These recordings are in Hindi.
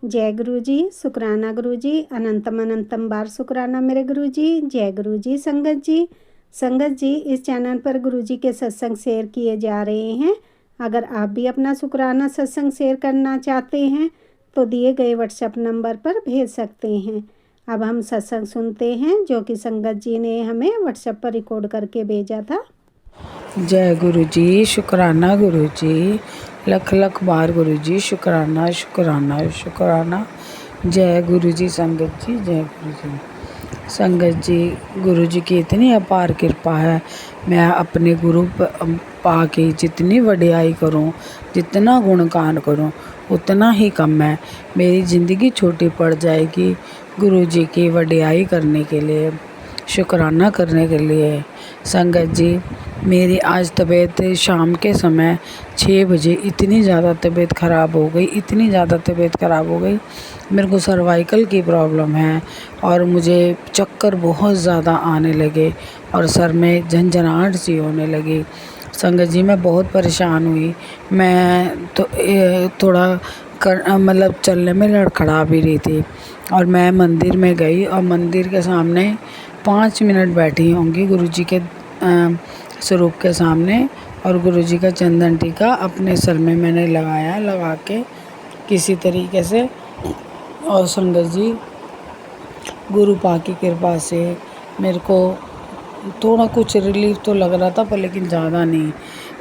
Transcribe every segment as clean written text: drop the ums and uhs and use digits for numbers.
जय गुरु जी, शुक्राना गुरु जी, अनंतम अनंतम बार शुक्राना मेरे गुरु जी। जय गुरु जी। संगत जी, इस चैनल पर गुरु जी के सत्संग शेयर किए जा रहे हैं। अगर आप भी अपना शुक्राना सत्संग शेयर करना चाहते हैं तो दिए गए व्हाट्सएप नंबर पर भेज सकते हैं। अब हम सत्संग सुनते हैं जो कि संगत जी ने हमें व्हाट्सएप पर रिकॉर्ड करके भेजा था। जय गुरु जी, शुक्राना गुरु जी, लख लख बार गुरु जी, शुक्राना शुक्राना शुक्राना। जय गुरु जी। संगत जी, जय गुरु जी। संगत जी, गुरु जी की इतनी अपार कृपा है। मैं अपने गुरु पा के जितनी वडियाई करूं, जितना गुणगान करूं, उतना ही कम है। मेरी ज़िंदगी छोटी पड़ जाएगी गुरु जी की वडियाई करने के लिए, शुक्राना करने के लिए। संगत जी, मेरी आज तबीयत शाम के समय 6 बजे इतनी ज़्यादा तबीयत ख़राब हो गई, इतनी ज़्यादा तबीयत ख़राब हो गई। मेरे को सर्वाइकल की प्रॉब्लम है और मुझे चक्कर बहुत ज़्यादा आने लगे और सर में झंझनाहट सी होने लगी। संगत जी, मैं बहुत परेशान हुई। मैं तो थोड़ा मतलब चलने में लड़खड़ा भी रही थी और मैं मंदिर में गई और मंदिर के सामने 5 मिनट बैठी होंगी गुरुजी के स्वरूप के सामने, और गुरुजी का चंदन टीका अपने सर में मैंने लगाया, लगा के किसी तरीके से। और संगत जी, गुरु पा की कृपा से मेरे को थोड़ा कुछ रिलीफ तो लग रहा था, पर लेकिन ज़्यादा नहीं।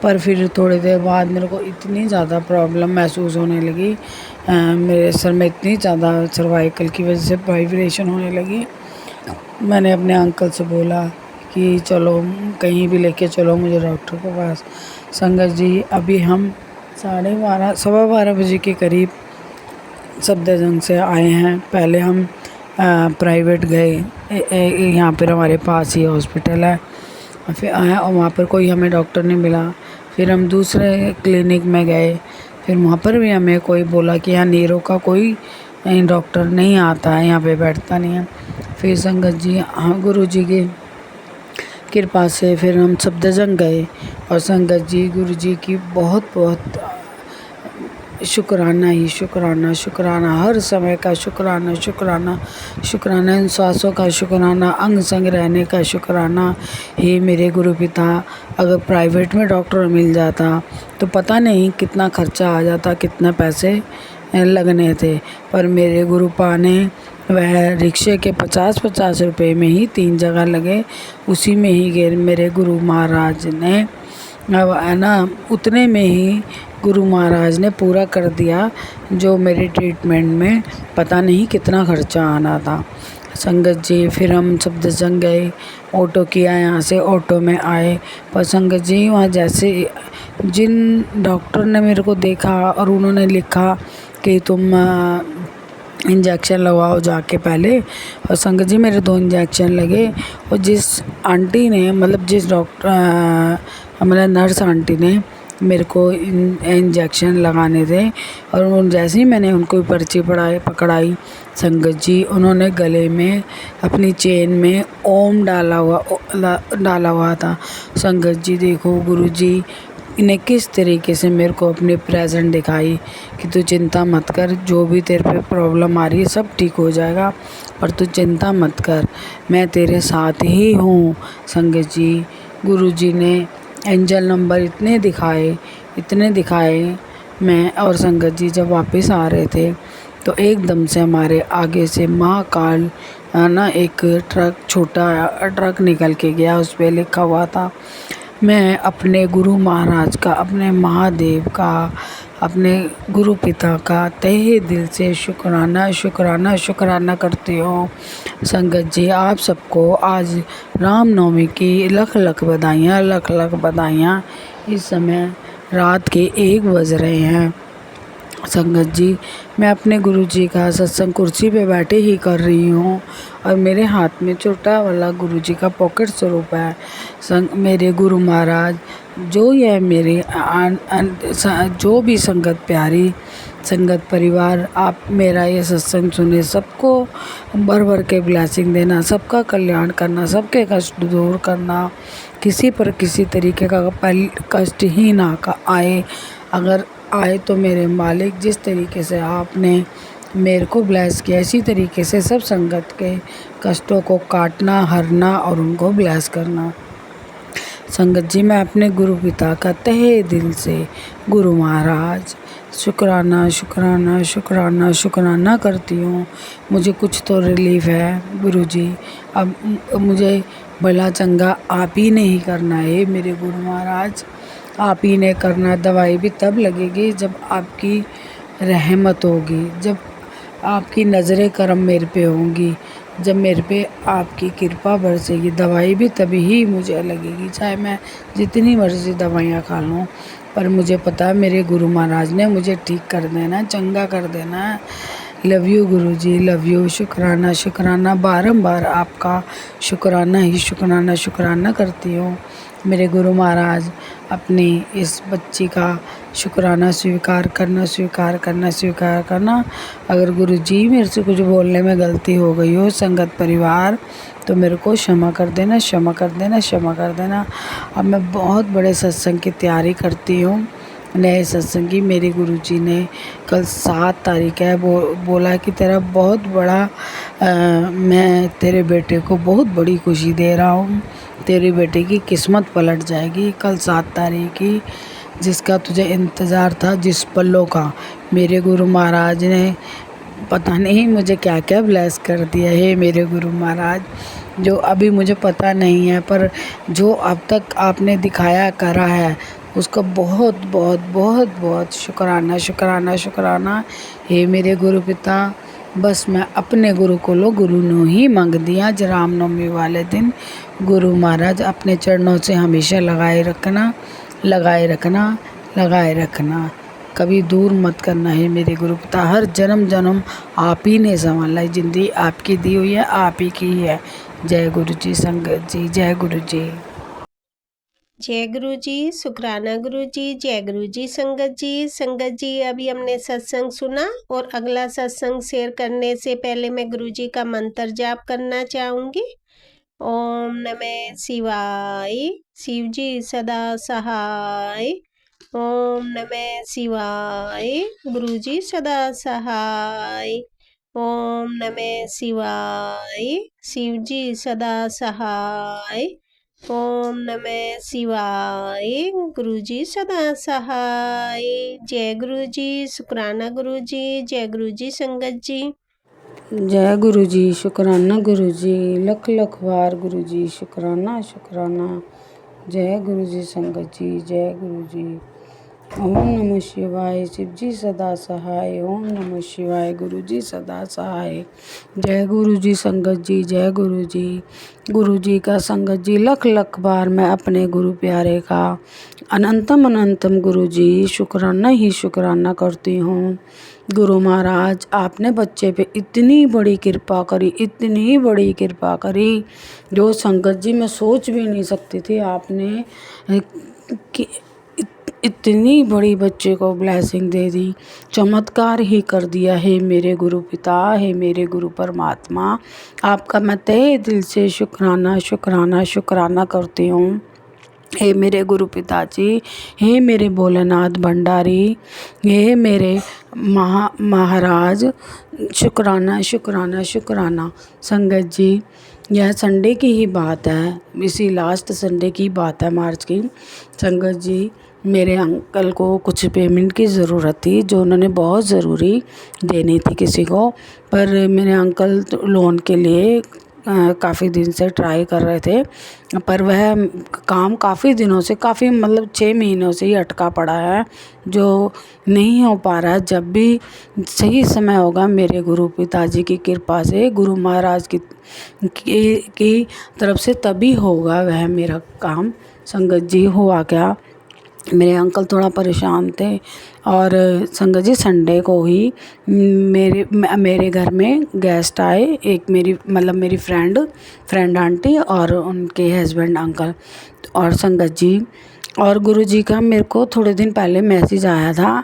पर फिर थोड़ी देर बाद मेरे को इतनी ज़्यादा प्रॉब्लम महसूस होने लगी, मेरे सर में इतनी ज़्यादा सर्वाइकल की वजह से वाइब्रेशन होने लगी। मैंने अपने अंकल से बोला कि चलो कहीं भी लेके चलो मुझे डॉक्टर के पास। संगत जी, अभी हम 12:30 12:15 बजे के करीब सफदरजंग से आए हैं। पहले हम प्राइवेट गए, यहाँ पर हमारे पास ही हॉस्पिटल है। फिर आए और वहाँ पर कोई हमें डॉक्टर नहीं मिला। फिर हम दूसरे क्लिनिक में गए, फिर वहाँ पर भी हमें कोई बोला कि यहाँ नीरो का कोई डॉक्टर नहीं आता है, यहाँ पे बैठता नहीं है। फिर संगत जी, हाँ, गुरु जी की कृपा से फिर हम सफदरजंग गए और संगत जी, गुरु जी की बहुत बहुत शुक्राना ही शुक्राना, शुक्राना हर समय का शुक्राना, शुक्राना शुक्राना, इन सांसों का शुक्राना, अंग संग रहने का शुक्राना। हे मेरे गुरु पिता, अगर प्राइवेट में डॉक्टर मिल जाता तो पता नहीं कितना खर्चा आ जाता, कितने पैसे लगने थे। पर मेरे गुरुपा ने वह रिक्शे के 50-50 रुपये में ही 3 जगह लगे, उसी में ही गए मेरे गुरु महाराज ने, है ना, उतने में ही गुरु महाराज ने पूरा कर दिया जो मेरे ट्रीटमेंट में पता नहीं कितना खर्चा आना था। संगत जी, फिर हम सफदरजंग गए, ऑटो किया, यहाँ से ऑटो में आए। पर संगत जी, वहाँ जैसे जिन डॉक्टर ने मेरे को देखा और उन्होंने लिखा कि तुम इंजेक्शन लगवाओ जाके पहले, और संगत जी मेरे 2 इंजेक्शन लगे। और जिस आंटी ने, मतलब जिस डॉक्टर मतलब नर्स आंटी ने मेरे को इंजेक्शन लगाने थे, और जैसे ही मैंने उनको पर्ची पकड़ाई संगत जी, उन्होंने गले में अपनी चेन में ओम डाला हुआ था। संगत जी देखो, गुरु जी ने किस तरीके से मेरे को अपनी प्रेजेंट दिखाई कि तू चिंता मत कर, जो भी तेरे पे प्रॉब्लम आ रही है सब ठीक हो जाएगा, पर तू चिंता मत कर, मैं तेरे साथ ही हूँ। संगत जी, गुरु जी ने एंजल नंबर इतने दिखाए मैं और संगत जी जब वापस आ रहे थे तो एकदम से हमारे आगे से महाकाल ना एक छोटा ट्रक निकल के गया। उस पर लिखा हुआ था, मैं अपने गुरु महाराज का, अपने महादेव का, अपने गुरु पिता का तहे दिल से शुक्राना शुक्राना शुक्राना करती हूँ। संगत जी, आप सबको आज रामनवमी की लख लख बधाइयाँ, लख लख बधाइयाँ। इस समय रात के 1 बज रहे हैं। संगत जी, मैं अपने गुरु जी का सत्संग कुर्सी पे बैठे ही कर रही हूँ और मेरे हाथ में छोटा वाला गुरु जी का पॉकेट स्वरूप है। मेरे गुरु महाराज, जो यह मेरे जो भी संगत प्यारी संगत परिवार आप मेरा ये सत्संग सुने, सबको भर भर के ब्लेसिंग देना, सबका कल्याण करना, सबके कष्ट दूर करना, किसी पर किसी तरीके का कष्ट ही ना आए। अगर आए तो मेरे मालिक, जिस तरीके से आपने मेरे को ब्लेस किया। इसी तरीके से सब संगत के कष्टों को काटना, हरना और उनको ब्लेस करना। संगत जी, मैं अपने गुरु पिता का तहे दिल से, गुरु महाराज, शुक्राना शुक्राना शुक्राना शुक्राना करती हूँ। मुझे कुछ तो रिलीफ है गुरु जी। अब मुझे भला चंगा आप ही ने ही करना है मेरे गुरु महाराज, आप ही ने करना। दवाई भी तब लगेगी जब आपकी रहमत होगी, जब आपकी नज़रें करम मेरे पे होंगी, जब मेरे पे आपकी कृपा बरसेगी। दवाई भी तभी ही मुझे लगेगी, चाहे मैं जितनी मर्ज़ी दवाइयाँ खा लूँ, पर मुझे पता है मेरे गुरु महाराज ने मुझे ठीक कर देना, चंगा कर देना। Love you Guru ji, love you. शुक्राना शुक्राना, बारंबार आपका शुक्राना ही शुक्राना शुक्राना करती हूँ मेरे गुरु महाराज। अपनी इस बच्ची का शुक्राना स्वीकार करना, स्वीकार करना, स्वीकार करना। अगर गुरु जी मेरे से कुछ बोलने में गलती हो गई हो संगत परिवार, तो मेरे को क्षमा कर देना, क्षमा कर देना, क्षमा कर देना। अब मैं बहुत बड़े सत्संग की तैयारी करती हूँ, नए सत्संग की। मेरे गुरु जी ने कल 7 तारीख है, बोला कि तेरा बहुत बड़ा मैं तेरे बेटे को बहुत बड़ी खुशी दे रहा हूँ, तेरे बेटे की किस्मत पलट जाएगी कल 7 तारीख की। जिसका तुझे इंतज़ार था, जिस पलों का, मेरे गुरु महाराज ने पता नहीं मुझे क्या क्या ब्लेस कर दिया है मेरे गुरु महाराज, जो अभी मुझे पता नहीं है, पर जो अब तक आपने दिखाया करा है उसका बहुत बहुत बहुत बहुत शुक्राना शुक्राना शुक्राना। हे मेरे गुरु पिता, बस मैं अपने गुरु को लो गुरु नो ही मांग दिया। आज रामनवमी वाले दिन गुरु महाराज अपने चरणों से हमेशा लगाए रखना, लगाए रखना, लगाए रखना, कभी दूर मत करना है मेरे गुरु पिता। हर जन्म जन्म आप ही ने संभाला है, जिंदगी आपकी दी हुई है, आप ही की है। जय गुरु जी संगत जी, जय गुरु जी। जय गुरु जी, शुक्राना गुरु जी, जय गुरु जी संगत जी। संगत जी, अभी हमने सत्संग सुना और अगला सत्संग शेयर करने से पहले मैं गुरु जी का मंत्र जाप करना चाहूँगी। ओम नमः शिवाय, शिव जी सदा सहाय। ओम नमः शिवाय, गुरु जी सदा सहाय। ओम नमः शिवाय, शिव जी सदा सहाय। ओम नमः शिवाय, गुरु जी सदा सहाय। जय गुरु जी, शुक्राना गुरु जी, जय गुरु जी संगत जी। जय गुरु जी, शुक्राना गुरु जी, लख लख बार गुरु जी, शुक्राना शुक्राना। जय गुरु जी संगत जी, जय गुरु जी। ओम नमः शिवाय, शिव जी सदा सहाय। ओम नमः शिवाय, गुरु जी सदा सहाय। जय गुरु जी संगत जी, जय गुरु जी। गुरु जी का संगत जी लख लख बार मैं अपने गुरु प्यारे का अनंतम अनंतम गुरु जी शुक्राना ही शुक्राना करती हूँ। गुरु महाराज, आपने बच्चे पे इतनी बड़ी कृपा करी, इतनी बड़ी कृपा करी, जो संगत जी मैं सोच भी नहीं सकती थी। आपने कि इतनी बड़ी बच्चे को ब्लेसिंग दे दी, चमत्कार ही कर दिया है मेरे गुरु पिता, है मेरे गुरु परमात्मा। आपका मैं तहे दिल से शुक्राना शुक्राना शुक्राना करती हूँ। हे मेरे गुरु पिताजी, हे मेरे भोलेनाथ भंडारी, हे मेरे महाराज, शुक्राना शुक्राना शुक्राना। संगत जी, यह संडे की ही बात है, इसी लास्ट संडे की बात है मार्च की। संगत जी, मेरे अंकल को कुछ पेमेंट की ज़रूरत थी, जो उन्होंने बहुत ज़रूरी देनी थी किसी को, पर मेरे अंकल लोन के लिए काफ़ी दिन से ट्राई कर रहे थे, पर वह काम काफ़ी दिनों से, काफ़ी मतलब 6 महीनों से ही अटका पड़ा है, जो नहीं हो पा रहा है। जब भी सही समय होगा, मेरे गुरु पिताजी की कृपा से, गुरु महाराज की तरफ से, तभी होगा वह मेरा काम। संगत जी, हुआ क्या, मेरे अंकल थोड़ा परेशान थे, और संगत जी संडे को ही मेरे घर में गेस्ट आए, एक मेरी फ्रेंड आंटी और उनके हस्बैंड अंकल। और संगत जी, और गुरु जी का मेरे को थोड़े दिन पहले मैसेज आया था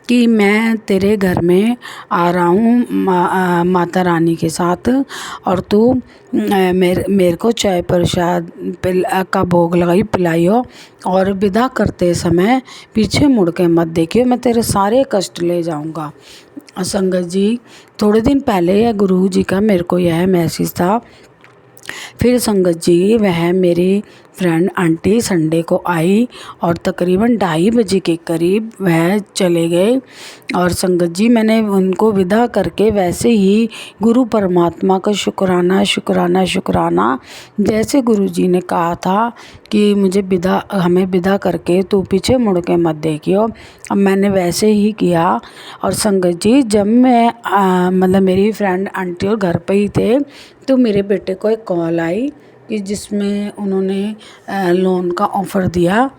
कि मैं तेरे घर में आ रहा हूँ माता रानी के साथ, और तू मेरे को चाय प्रसाद का भोग पिलाइयो, और विदा करते समय पीछे मुड़ के मत देखियो, मैं तेरे सारे कष्ट ले जाऊँगा। संगत जी, थोड़े दिन पहले या गुरु जी का मेरे को यह मैसेज था। फिर संगत जी, वह मेरी फ्रेंड आंटी संडे को आई और तकरीबन 2:30 के करीब वह चले गए। और संगत जी, मैंने उनको विदा करके वैसे ही गुरु परमात्मा का शुक्राना शुक्राना शुक्राना, जैसे गुरु जी ने कहा था कि हमें विदा करके तू पीछे मुड़ के मत देखियो, अब मैंने वैसे ही किया। और संगत जी, जब मैं मतलब मेरी फ्रेंड आंटी और घर पे ही थे, तो मेरे बेटे को एक कॉल आई कि जिसमें उन्होंने लोन का ऑफ़र दिया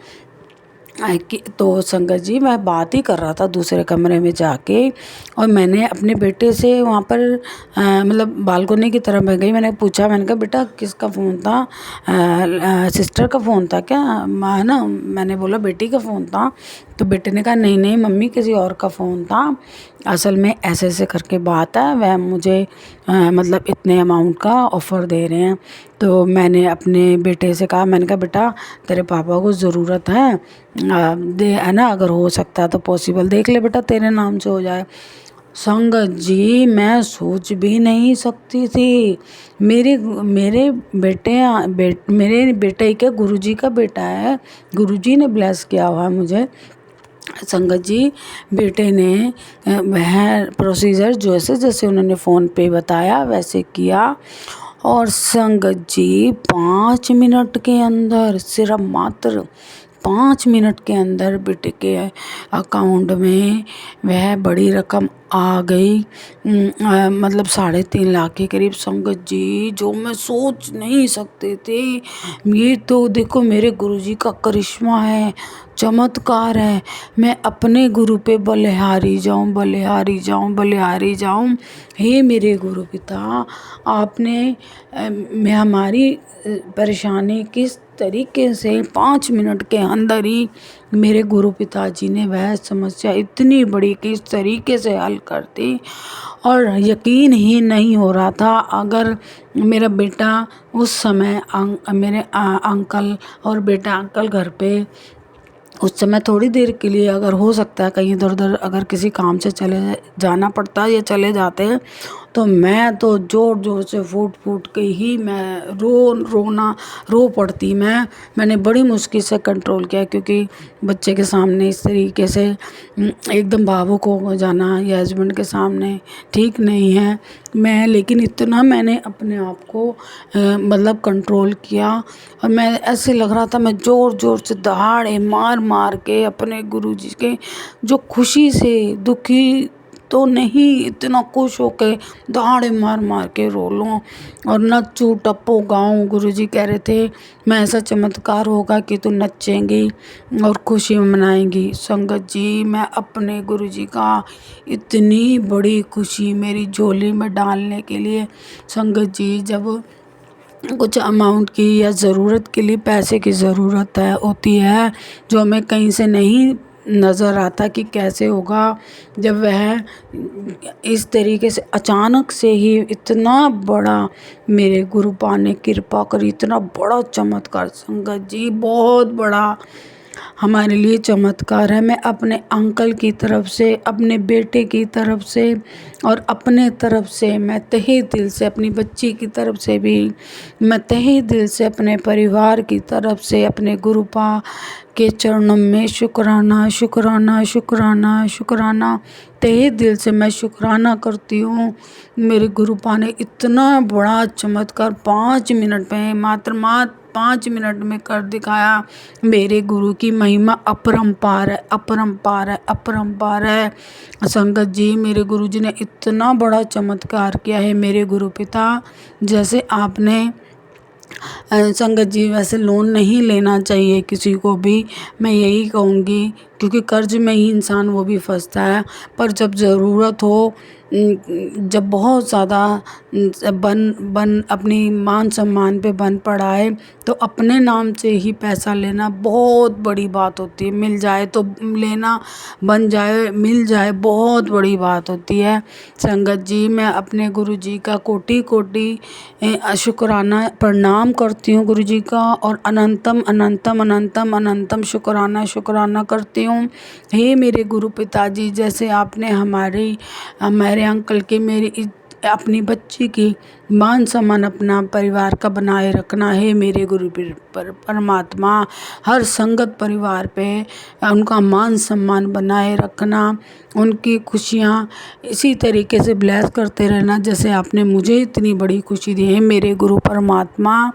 कि तो संगत जी, मैं बात ही कर रहा था दूसरे कमरे में जाके, और मैंने अपने बेटे से वहाँ पर मतलब बालकोनी की तरफ मैं गई। मैंने पूछा, मैंने कहा बेटा किसका फ़ोन था? सिस्टर का फ़ोन था क्या? है ना, मैंने बोला बेटी का फ़ोन था। तो बेटे ने कहा नहीं नहीं मम्मी, किसी और का फ़ोन था, असल में ऐसे ऐसे करके बात है, वह मुझे मतलब इतने अमाउंट का ऑफ़र दे रहे हैं। तो मैंने अपने बेटे से कहा, मैंने कहा बेटा तेरे पापा को ज़रूरत है, दे, है ना, अगर हो सकता है तो पॉसिबल देख ले बेटा, तेरे नाम से हो जाए। संगत जी, मैं सोच भी नहीं सकती थी। मेरे बेटे ही क्या, गुरुजी का बेटा है, गुरुजी ने ब्लेस किया हुआ है मुझे। संगत जी, बेटे ने वह प्रोसीजर जैसे जैसे उन्होंने फ़ोन पे बताया वैसे किया, और संगत जी 5 मिनट के अंदर, सिर्फ मात्र 5 मिनट के अंदर बेटे के अकाउंट में वह बड़ी रकम आ गई, मतलब 3.5 लाख के करीब। संगत जी, जो मैं सोच नहीं सकते थे। ये तो देखो मेरे गुरुजी का करिश्मा है, चमत्कार है। मैं अपने गुरु पे बलिहारी जाऊं, बलिहारी जाऊं, बलिहारी जाऊं। हे मेरे गुरु पिता, आपने मैं हमारी परेशानी किस तरीके से 5 मिनट के अंदर ही मेरे गुरु पिताजी ने वह समस्या इतनी बड़ी किस तरीके से हल कर दी। और यकीन ही नहीं हो रहा था, अगर मेरा बेटा उस समय मेरे अंकल और बेटा अंकल घर पे उस समय थोड़ी देर के लिए, अगर हो सकता है कहीं इधर उधर अगर किसी काम से चले जाना पड़ता या चले जाते हैं, तो मैं तो ज़ोर ज़ोर से फूट फूट के ही मैं रो पड़ती। मैंने बड़ी मुश्किल से कंट्रोल किया, क्योंकि बच्चे के सामने इस तरीके से एकदम भावुक हो जाना या हस्बैंड के सामने ठीक नहीं है। लेकिन इतना मैंने अपने आप को मतलब कंट्रोल किया, और मैं ऐसे लग रहा था मैं ज़ोर ज़ोर से दहाड़े मार मार के अपने गुरुजी के, जो खुशी से दुखी तो नहीं, इतना खुश होके दहाड़े मार मार के रो लूँ और नच्चू टप्पू गाऊँ। गुरुजी कह रहे थे मैं ऐसा चमत्कार होगा कि तू नचेंगी और खुशी मनाएंगी। संगत जी, मैं अपने गुरुजी का इतनी बड़ी खुशी मेरी झोली में डालने के लिए, संगत जी, जब कुछ अमाउंट की या ज़रूरत के लिए पैसे की ज़रूरत होती है, जो हमें कहीं से नहीं नज़र आता कि कैसे होगा, जब वह इस तरीके से अचानक से ही इतना बड़ा मेरे गुरुपा ने कृपा करी, इतना बड़ा चमत्कार संगत जी, बहुत बड़ा हमारे लिए चमत्कार है। मैं अपने अंकल की तरफ से, अपने बेटे की तरफ से और अपने तरफ से, मैं तहे दिल से, अपनी बच्ची की तरफ से भी, मैं तहे दिल से अपने परिवार की तरफ से अपने गुरुपा के चरणों में शुक्राना शुक्राना शुक्राना शुक्राना, तहे दिल से मैं शुक्राना करती हूँ। मेरे गुरुपा ने इतना बड़ा चमत्कार 5 मिनट में, मात्र 5 मिनट में कर दिखाया। मेरे गुरु की महिमा अपरंपार है, अपरंपार है, अपरंपार है। संगत जी, मेरे गुरु जी ने इतना बड़ा चमत्कार किया है मेरे गुरु पिता। जैसे आपने संगत जी, वैसे लोन नहीं लेना चाहिए किसी को भी, मैं यही कहूँगी, क्योंकि कर्ज में ही इंसान वो भी फंसता है। पर जब ज़रूरत हो, जब बहुत ज़्यादा अपनी मान सम्मान पे बन पड़ा है, तो अपने नाम से ही पैसा लेना बहुत बड़ी बात होती है। मिल जाए तो लेना, बन जाए, मिल जाए, बहुत बड़ी बात होती है। संगत जी, मैं अपने गुरु जी का कोटि कोटि शुक्राना प्रणाम करती हूँ गुरु जी का, और अनंतम अनंतम अनंतम अनंतम शुक्राना शुक्राना करती हूँ। हूँ। हे मेरे गुरु पिताजी, जैसे आपने हमारे अंकल की अपनी बच्ची की मान सम्मान अपना परिवार का बनाए रखना है मेरे गुरु परमात्मा। हर संगत परिवार पे उनका मान सम्मान बनाए रखना, उनकी खुशियाँ इसी तरीके से ब्लेस करते रहना जैसे आपने मुझे इतनी बड़ी खुशी दी है मेरे गुरु परमात्मा।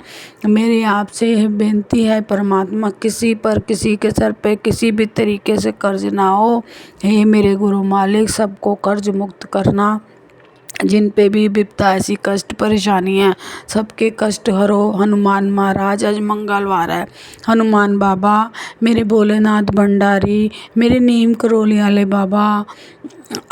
मेरी आपसे बेनती है परमात्मा, किसी के सर पे किसी भी तरीके से कर्ज ना हो। हे मेरे गुरु मालिक, सबको कर्ज मुक्त करना, जिन पे भी विपदा ऐसी कष्ट परेशानी है सबके कष्ट हरो। हनुमान महाराज, आज मंगलवार है, हनुमान बाबा, मेरे भोलेनाथ भंडारी, मेरे नीम करोली वाले बाबा,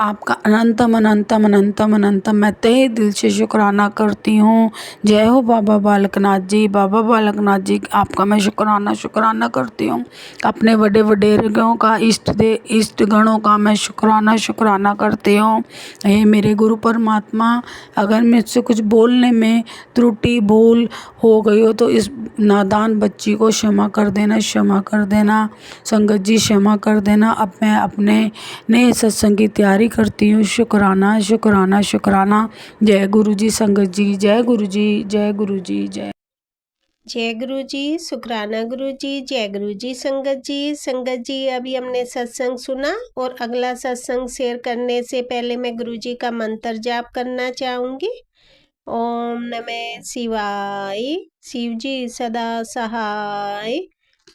आपका अनंतम अनंतम अनंतम अनंतम मैं तहे दिल से शुक्राना करती हूँ। जय हो बाबा बालकनाथ जी। बाबा बालकनाथ जी, आपका मैं शुक्राना करती हूँ। अपने बड़े वडेरों का, इष्ट गणों का मैं शुक्राना करती हूँ। हे मेरे गुरु परमात्मा, अगर मुझसे कुछ बोलने में त्रुटि भूल हो गई हो तो इस नादान बच्ची को क्षमा कर देना, क्षमा कर देना। संगत जी क्षमा कर देना। अब मैं अपने नए सत्संग की तैयारी करती हूँ। शुक्राना शुक्राना शुक्राना। जय गुरु जी संगत जी, जय गुरु जी, जय गुरु जी, जय गुरु जी, शुक्राना गुरु जी, जय गुरु जी संगत जी। संगत जी, अभी हमने सत्संग सुना और अगला सत्संग शेयर करने से पहले मैं गुरु जी का मंत्र जाप करना चाहूँगी। ओम नमः शिवाय, शिव जी सदा सहाय।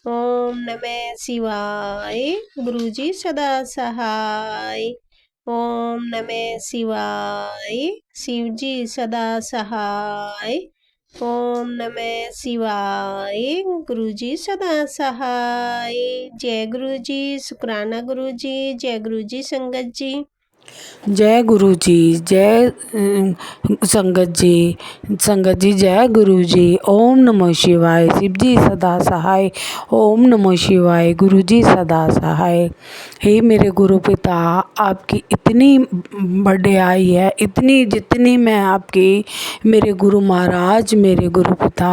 ओम नमः शिवाय, गुरु जी सदा सहाय। ओम नमः शिवाय, शिव जी सदा सहाय। ओम नमः शिवाय, गुरु जी सदा सहाय। जय गुरु जी, शुक्राना गुरु जी, जय गुरु जी संगत जी। जय गुरु जी, जय संगत जी, जय गुरु जी। ओम नमः शिवाय, शिव जी सदा सहाय। ओम नमः शिवाय, गुरु जी सदा सहाय। हे मेरे गुरु पिता, आपकी इतनी बढ़ियाई है, इतनी जितनी मैं आपकी, मेरे गुरु महाराज, मेरे गुरु पिता,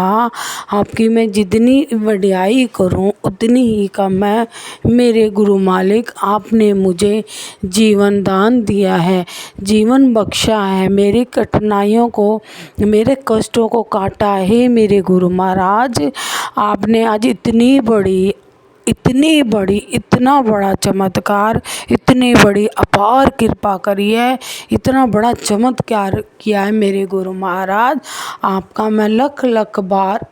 आपकी मैं जितनी बढ़ियाई करूं उतनी ही कम है। मेरे गुरु मालिक, आपने मुझे जीवन दान दिया है, जीवन बख्शा है, मेरी कठिनाइयों को, मेरे कष्टों को काटा है। मेरे गुरु महाराज, आपने आज इतना बड़ा चमत्कार, इतनी बड़ी अपार कृपा करी है, इतना बड़ा चमत्कार किया है मेरे गुरु महाराज। आपका मैं लख लख बार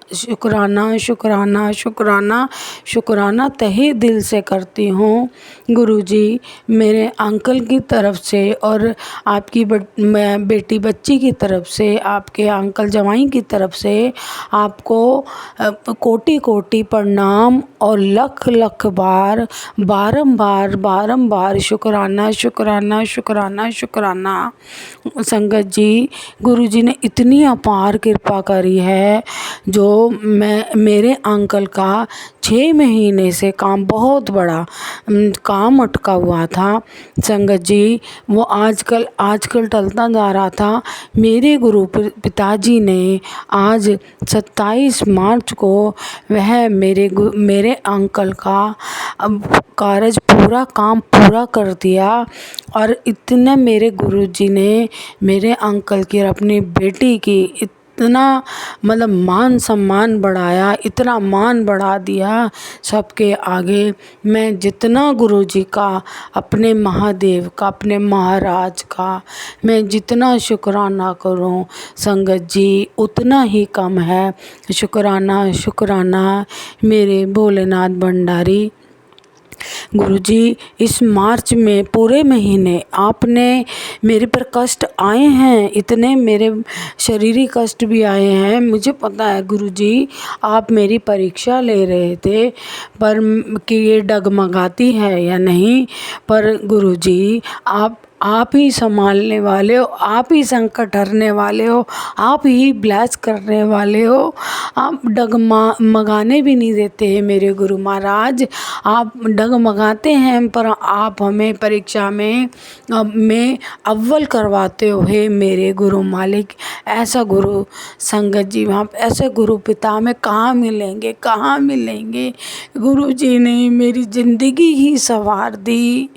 शुक्राना तहे दिल से करती हूँ। गुरु जी, मेरे अंकल की तरफ से और आपकी बेटी बच्ची की तरफ से, आपके अंकल जवाई की तरफ से आपको कोटि कोटि प्रणाम और लख लख बार बारंबार शुक्राना। संगत जी, गुरु जी ने इतनी अपार कृपा करी है, जो मेरे अंकल का 6 महीने से बहुत बड़ा काम अटका हुआ था। संगत जी, वो आजकल टलता जा रहा था। मेरे गुरु पिताजी ने आज 27 मार्च को वह मेरे अंकल का काम पूरा कर दिया। और इतने मेरे गुरुजी ने मेरे अंकल की और अपनी बेटी की इतना मान सम्मान बढ़ाया, इतना मान बढ़ा दिया सबके आगे। मैं जितना गुरुजी का, अपने महादेव का, अपने महाराज का मैं जितना शुक्राना करूं संगत जी, उतना ही कम है। शुक्राना मेरे भोलेनाथ भंडारी। गुरुजी, इस मार्च में पूरे महीने आपने मेरे पर कष्ट आए हैं, इतने मेरे शरीरी कष्ट भी आए हैं। मुझे पता है गुरुजी, आप मेरी परीक्षा ले रहे थे पर कि ये डगमगाती है या नहीं। पर गुरुजी, आप ही संभालने वाले हो, आप ही संकट हरने वाले हो, आप ही ब्लेस करने वाले हो। आप डगमगाने भी नहीं देते हैं मेरे गुरु महाराज। आप डगमगाते हैं पर आप हमें परीक्षा में अव्वल करवाते हो। हे मेरे गुरु मालिक, ऐसा गुरु संगत जी, वहाँ पे ऐसे गुरु पिता हमें कहाँ मिलेंगे, कहाँ मिलेंगे। गुरु जी ने मेरी ज़िंदगी ही संवार दी,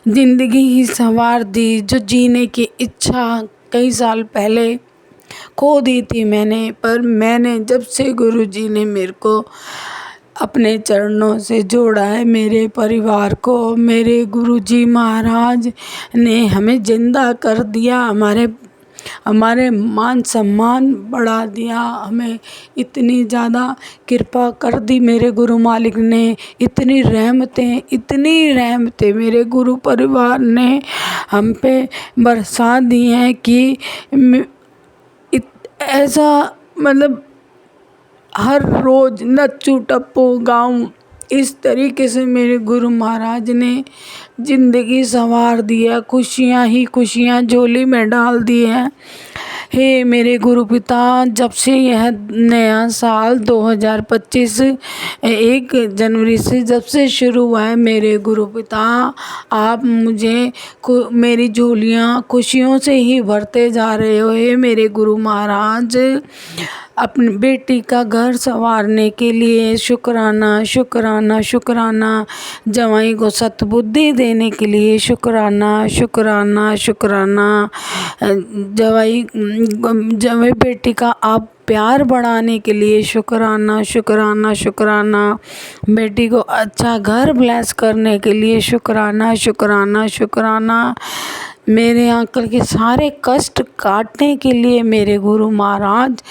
ज़िंदगी ही संवार दी। जो जीने की इच्छा कई साल पहले खो दी थी मैंने, पर मैंने जब से गुरु जी ने मेरे को अपने चरणों से जोड़ा है, मेरे परिवार को, मेरे गुरुजी महाराज ने हमें जिंदा कर दिया, हमारे मान सम्मान बढ़ा दिया, हमें इतनी ज़्यादा कृपा कर दी मेरे गुरु मालिक ने, इतनी रहमतें मेरे गुरु परिवार ने हम पे बरसा दी हैं कि ऐसा मतलब हर रोज़ नच्चू टप्पू गाऊं, इस तरीके से मेरे गुरु महाराज ने ज़िंदगी संवार दी है, खुशियाँ ही खुशियाँ झोली में डाल दी हैं। हे मेरे गुरु पिता, जब से यह नया साल 2025 1 जनवरी से जब से शुरू हुआ है, मेरे गुरु पिता आप मुझे मेरी झोलियाँ खुशियों से ही भरते जा रहे हो। हे मेरे गुरु महाराज, अपनी बेटी का घर संवारने के लिए शुक्राना शुक्राना शुक्राना, जवाई को सतबुद्धि देने के लिए शुक्राना शुक्राना शुक्राना, जवाई बेटी का आप प्यार बढ़ाने के लिए शुक्राना शुक्राना शुक्राना, बेटी को अच्छा घर ब्लेस करने के लिए शुक्राना शुक्राना शुक्राना, मेरे अंकल के सारे कष्ट काटने के लिए मेरे गुरु महाराज,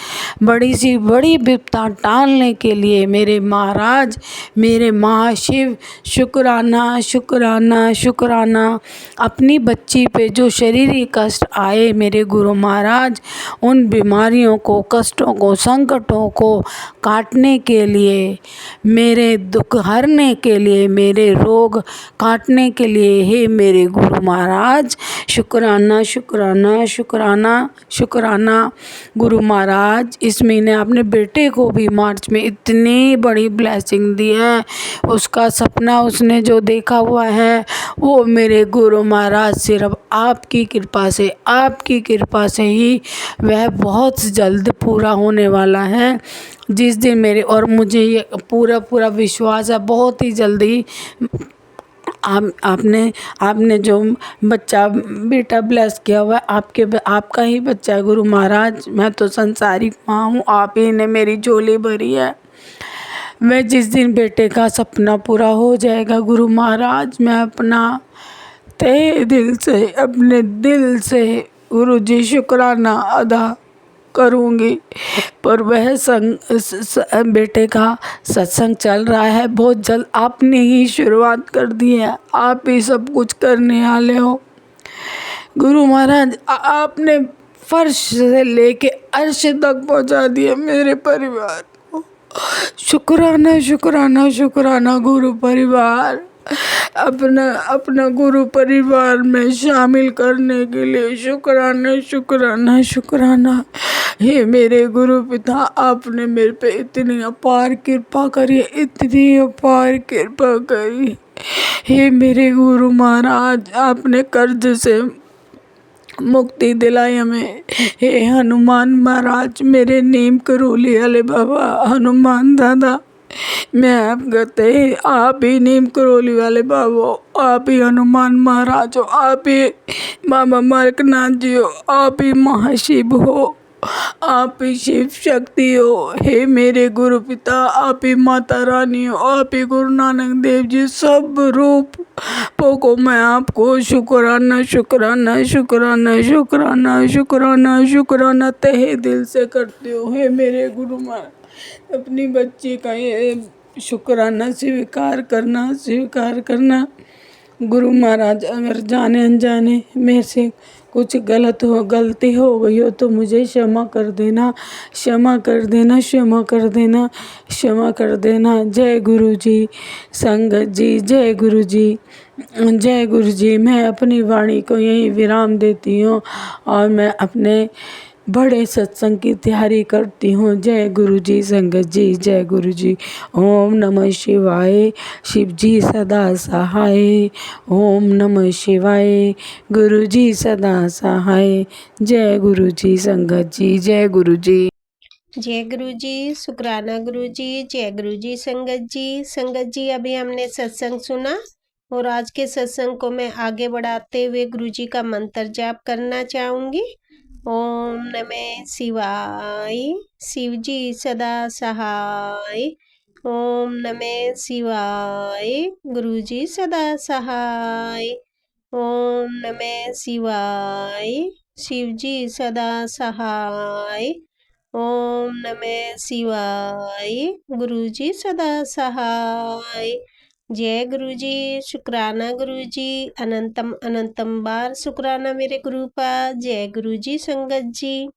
बड़ी सी बड़ी विपदा टालने के लिए मेरे महाराज, मेरे महाशिव शुक्राना शुक्राना शुक्राना। अपनी बच्ची पे जो शरीरी कष्ट आए मेरे गुरु महाराज, उन बीमारियों को, कष्टों को, संकटों को काटने के लिए, मेरे दुख हरने के लिए, मेरे रोग काटने के लिए, हे मेरे गुरु महाराज शुक्राना शुक्राना शुक्राना शुक्राना। गुरु महाराज, इस महीने आपने बेटे को भी मार्च में इतनी बड़ी ब्लेसिंग दी है, उसका सपना उसने जो देखा हुआ है वो मेरे गुरु महाराज सिर्फ आपकी कृपा से ही वह बहुत जल्द पूरा होने वाला है। जिस दिन मेरे, और मुझे ये पूरा विश्वास है बहुत ही जल्दी आपने जो बेटा ब्लेस किया हुआ है, आपका ही बच्चा है गुरु महाराज। मैं तो संसारिक माँ हूँ, आप ही ने मेरी झोली भरी है। मैं जिस दिन बेटे का सपना पूरा हो जाएगा गुरु महाराज, मैं अपना तहे दिल से, अपने दिल से गुरु जी शुक्राना अदा करूँगी। पर वह बेटे का सत्संग चल रहा है, बहुत जल्द आपने ही शुरुआत कर दी है, आप ही सब कुछ करने वाले हो गुरु महाराज। आपने फर्श से लेके अर्श तक पहुंचा दिया मेरे परिवार को। शुक्राना शुक्राना शुक्राना गुरु परिवार, अपना गुरु परिवार में शामिल करने के लिए शुक्राना शुक्राना शुक्राना। हे मेरे गुरु पिता, आपने मेरे पे इतनी अपार कृपा करी, इतनी अपार कृपा करी। हे मेरे गुरु महाराज, आपने कर्ज से मुक्ति दिलाई हमें। हे हनुमान महाराज, मेरे नीम करोली वाले बाबा हनुमान दादा, मैं आप कहते आप ही नीम करोली वाले बाबा, आप ही हनुमान महाराज हो, आप ही बाबा मार्कनाथ जी हो, आप ही महाशिव हो, आप ही शिव शक्ति हो। हे मेरे गुरु पिता, आप ही माता रानी हो, आप ही गुरु नानक देव जी, सब रूपों को मैं आपको शुक्राना शुक्राना शुक्राना शुक्राना शुक्राना शुक्राना तहे दिल से करती हूँ। हे मेरे गुरु महाराज, अपनी बच्ची का ये शुक्राना स्वीकार करना गुरु महाराज। अगर जाने अनजाने मेरे से कुछ गलती हो गई हो तो मुझे क्षमा कर देना, क्षमा कर देना, क्षमा कर देना, क्षमा कर देना। जय गुरु जी संगत जी, जय गुरु जी, जय गुरु जी। मैं अपनी वाणी को यहीं विराम देती हूँ और मैं अपने बड़े सत्संग की तैयारी करती हूँ। जय गुरु जी संगत जी, जय गुरु जी। ओम नमः शिवाय, शिव जी सदा सहाय। ओम नमः शिवाय, गुरु जी सदा सहाय। जय गुरु जी संगत जी, जय गुरु जी। जय गुरु जी, शुक्राना गुरु जी, जय गुरु जी संगत जी। संगत जी, अभी हमने सत्संग सुना और आज के सत्संग को मैं आगे बढ़ाते हुए गुरु जी का मंत्र जाप करना चाहूँगी। ओम नमः शिवाय, शिव जी सदा सहाय। ओम नमः शिवाय, गुरु जी सदा सहाय। ओम नमः शिवाय, शिव जी सदा सहाय। ओम नमः शिवाय, गुरु जी सदा सहाय। जय गुरु जी, शुक्राना गुरु जी, अनंतम अनंतम बार शुक्राना मेरे गुरु का। जय गुरु जी संगत जी।